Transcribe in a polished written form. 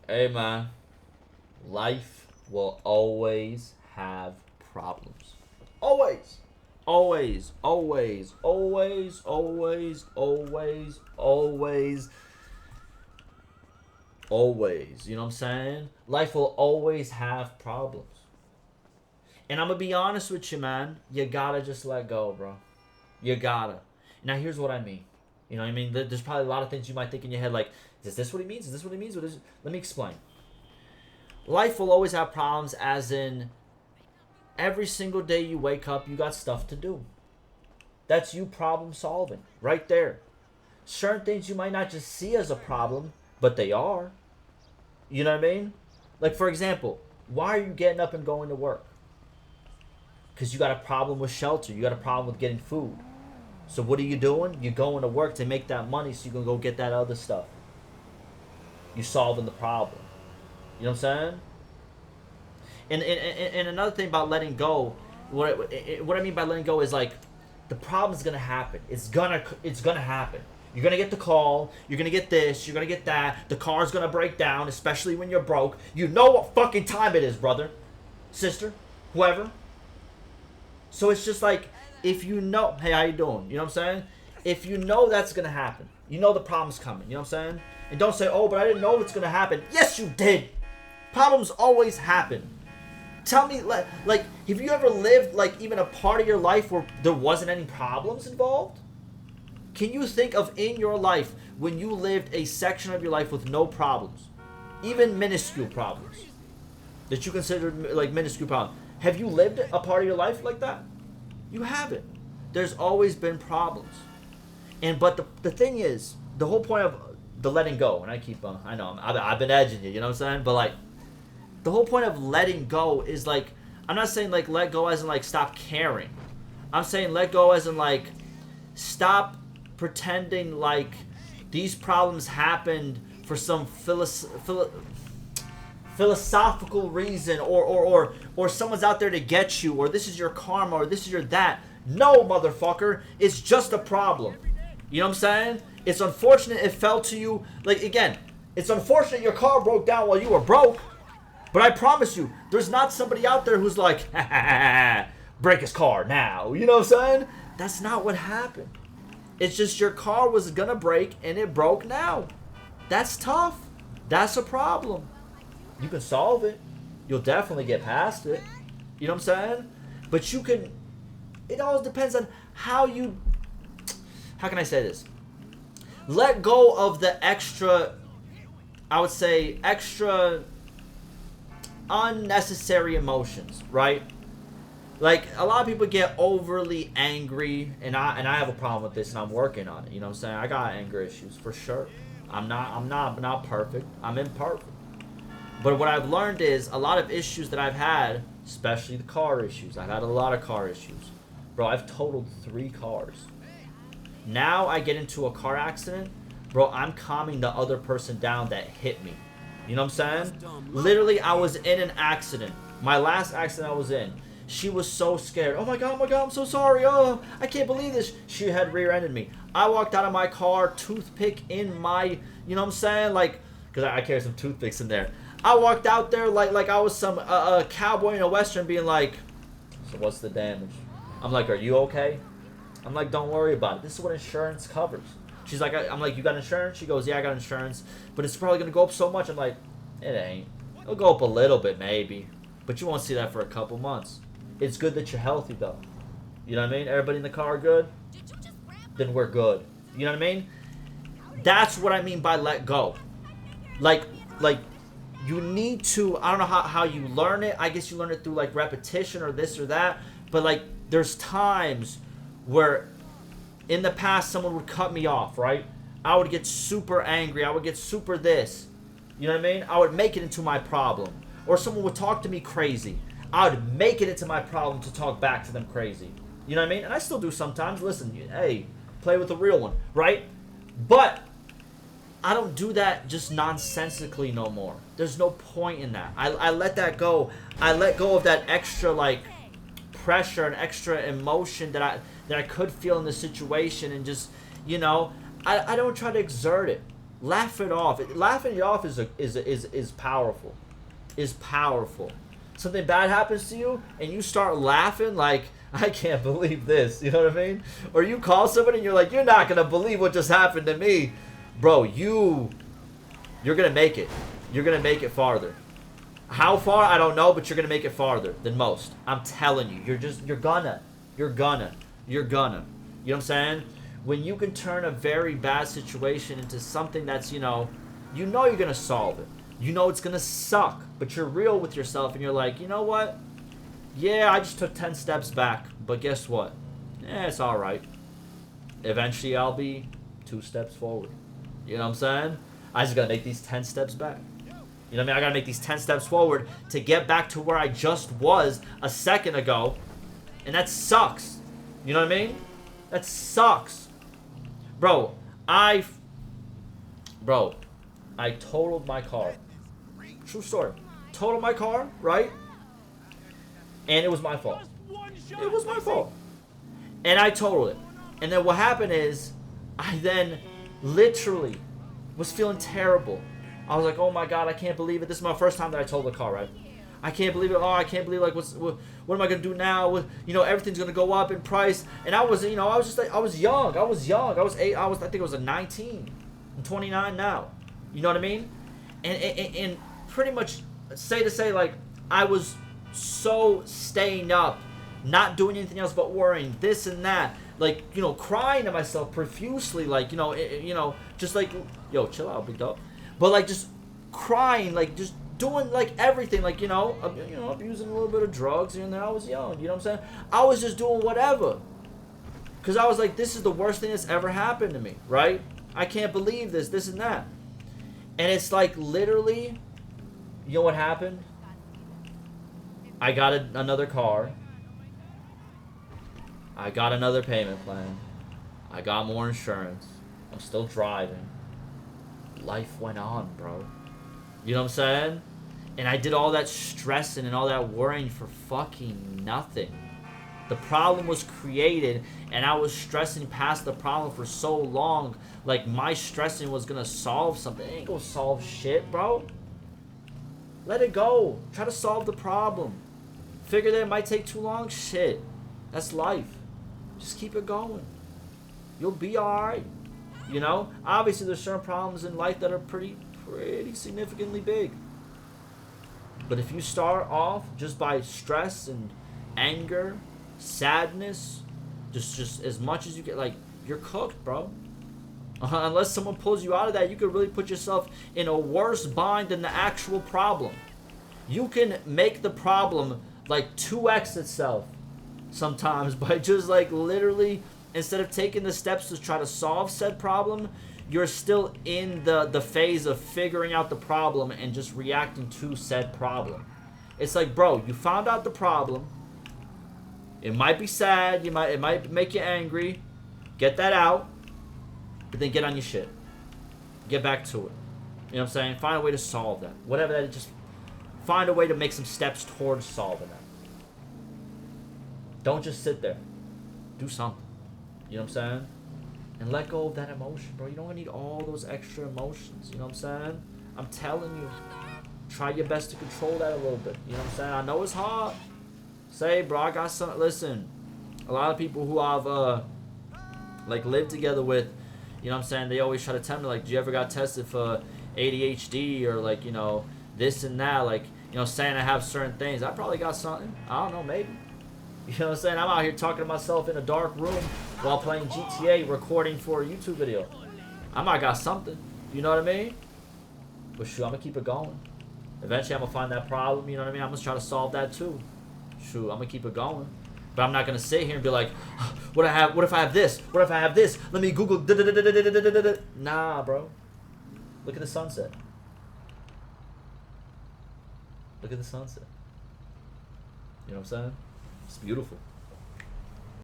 Hey man, life will always have problems. Always. Always, always, always, always, always, always, always. You know what I'm saying? Life will always have problems. And I'm gonna be honest with you, man. You gotta just let go, bro. You gotta. Now, here's what I mean. You know what I mean? There's probably a lot of things you might think in your head, like, is this what he means? Is this what he means? What is? Let me explain. Life will always have problems, as in every single day you wake up, you got stuff to do. That's you problem solving right there. Certain things you might not just see as a problem, but they are. You know what I mean? Like, for example, why are you getting up and going to work? Because you got a problem with shelter. You got a problem with getting food. So what are you doing? You're going to work to make that money so you can go get that other stuff. You're solving the problem. You know what I'm saying? And another thing about letting go, what I mean by letting go is like, the problem's gonna happen. It's gonna happen. You're gonna get the call. You're gonna get this. You're gonna get that. The car's gonna break down, especially when you're broke. You know what fucking time it is, brother, sister, whoever. So it's just like, if you know, hey, how you doing? You know what I'm saying? If you know that's gonna happen, you know the problem's coming. You know what I'm saying? And don't say, oh, but I didn't know it's gonna happen. Yes, you did. Problems always happen. Tell me, like, have you ever lived, like, even a part of your life where there wasn't any problems involved? Can you think of in your life when you lived a section of your life with no problems, even minuscule problems that you consider like minuscule problems? Have you lived a part of your life like that? You haven't. There's always been problems. But the thing is, the whole point of the letting go, and I keep I know I've been edging you know what I'm saying, but like, the whole point of letting go is like, I'm not saying like let go as in like stop caring. I'm saying let go as in like, stop pretending like these problems happened for some philosophical reason, or someone's out there to get you, or this is your karma, or this is your that. No, motherfucker, it's just a problem. You know what I'm saying? It's unfortunate it fell to you. Like, again, it's unfortunate your car broke down while you were broke. But I promise you, there's not somebody out there who's like, ha, ha, ha, break his car now. You know what I'm saying? That's not what happened. It's just your car was gonna break and it broke now. That's tough. That's a problem. You can solve it. You'll definitely get past it. You know what I'm saying? But you can, it all depends on how you, how can I say this? Let go of the extra, I would say, extra unnecessary emotions, right? Like, a lot of people get overly angry, and I have a problem with this, and I'm working on it. You know what I'm saying? I got anger issues for sure. I'm not perfect. I'm imperfect. But what I've learned is a lot of issues that I've had, especially the car issues. I've had a lot of car issues. Bro, I've totaled 3 cars. Now I get into a car accident, bro, I'm calming the other person down that hit me. You know what I'm saying? Literally, I was in an accident. My last accident I was in. She was so scared. Oh my god, I'm so sorry. Oh, I can't believe this. She had rear-ended me. I walked out of my car, toothpick in my, you know what I'm saying? Like, because I carry some toothpicks in there. I walked out there like I was some cowboy in a western being like, so what's the damage? I'm like, are you okay? I'm like, don't worry about it. This is what insurance covers. She's like, I'm like, you got insurance? She goes, yeah, I got insurance. But it's probably going to go up so much. I'm like, it ain't. It'll go up a little bit, maybe. But you won't see that for a couple months. It's good that you're healthy, though. You know what I mean? Everybody in the car good? Then we're good. You know what I mean? That's what I mean by let go. Like, you need to, I don't know how you learn it. I guess you learn it through, like, repetition or this or that. But, like, there's times where in the past someone would cut me off, right? I would get super angry. I would get super this. You know what I mean? I would make it into my problem. Or someone would talk to me crazy. I would make it into my problem to talk back to them crazy. You know what I mean? And I still do sometimes. Listen, hey, play with the real one, right? But I don't do that just nonsensically no more. There's no point in that. I let that go. I let go of that extra, like, pressure and extra emotion that I could feel in the situation, and just, you know, I don't try to exert it. Laugh it off. Laughing it off is powerful. Is powerful. Something bad happens to you and you start laughing like, I can't believe this. You know what I mean? Or you call somebody and you're like, you're not gonna believe what just happened to me, bro. You're gonna make it. You're gonna make it farther. How far, I don't know, but you're gonna make it farther than most. I'm telling you. You're gonna. You know what I'm saying? When you can turn a very bad situation into something that's, you know you're gonna solve it. You know it's gonna suck, but you're real with yourself and you're like, you know what? Yeah, I just took 10 steps back, but guess what? It's alright. Eventually I'll be 2 steps forward. You know what I'm saying? I just gotta make these 10 steps back. You know what I mean? I gotta make these 10 steps forward to get back to where I just was a second ago. And that sucks. You know what I mean? That sucks. Bro, I totaled my car. True story. Totaled my car, right? And it was my fault. It was my fault. And I totaled it. And then what happened is, I then literally was feeling terrible. I was like, oh my god, I can't believe it. This is my first time that I totaled the car, right? I can't believe it. Oh, I can't believe, like, what am I gonna do now? Everything's gonna go up in price. And I was, I was just like, I was young. I think it was a 19. I'm 29 now. You know what I mean? And pretty much say like, I was so staying up, not doing anything else but worrying, this and that. Like, crying to myself profusely, like, just like, yo, chill out, big dog. But like, just crying, like, just doing like everything, like, abusing a little bit of drugs, and then I was young, you know what I'm saying? I was just doing whatever, because I was like, this is the worst thing that's ever happened to me, right? I can't believe this and that. And it's like, literally, you know what happened? I got another car. I got another payment plan. I got more insurance. I'm still driving. Life went on, bro. You know what I'm saying? And I did all that stressing and all that worrying for fucking nothing. The problem was created, and I was stressing past the problem for so long. Like, my stressing was gonna solve something. It ain't gonna solve shit, bro. Let it go. Try to solve the problem. Figure that it might take too long. Shit. That's life. Just keep it going. You'll be alright. Obviously there's certain problems in life that are pretty significantly big. But if you start off just by stress and anger, sadness, just as much as you get, like, you're cooked, bro. Unless someone pulls you out of that, you could really put yourself in a worse bind than the actual problem. You can make the problem like 2x itself sometimes by just, like, literally, instead of taking the steps to try to solve said problem, you're still in the phase of figuring out the problem and just reacting to said problem. It's like, bro, you found out the problem. It might be sad. It might make you angry. Get that out. But then get on your shit. Get back to it. You know what I'm saying? Find a way to solve that. Whatever that is, just find a way to make some steps towards solving that. Don't just sit there. Do something. You know what I'm saying? And let go of that emotion, bro. You don't need all those extra emotions. You know what I'm saying? I'm telling you. Try your best to control that a little bit. You know what I'm saying? I know it's hard. Say, bro, I got some. Listen, a lot of people who I've like lived together with, you know what I'm saying, they always try to tell me, like, do you ever got tested for ADHD or, like, this and that, like, saying I have certain things. I probably got something. I don't know, maybe. You know what I'm saying? I'm out here talking to myself in a dark room while playing GTA, recording for a YouTube video. I might got something. You know what I mean? But shoot, I'm gonna keep it going. Eventually, I'm gonna find that problem. You know what I mean? I'm gonna try to solve that too. Shoot, I'm gonna keep it going. But I'm not gonna sit here and be like, what if I have this? What if I have this? Let me Google. Nah, bro. Look at the sunset. Look at the sunset. You know what I'm saying? It's beautiful.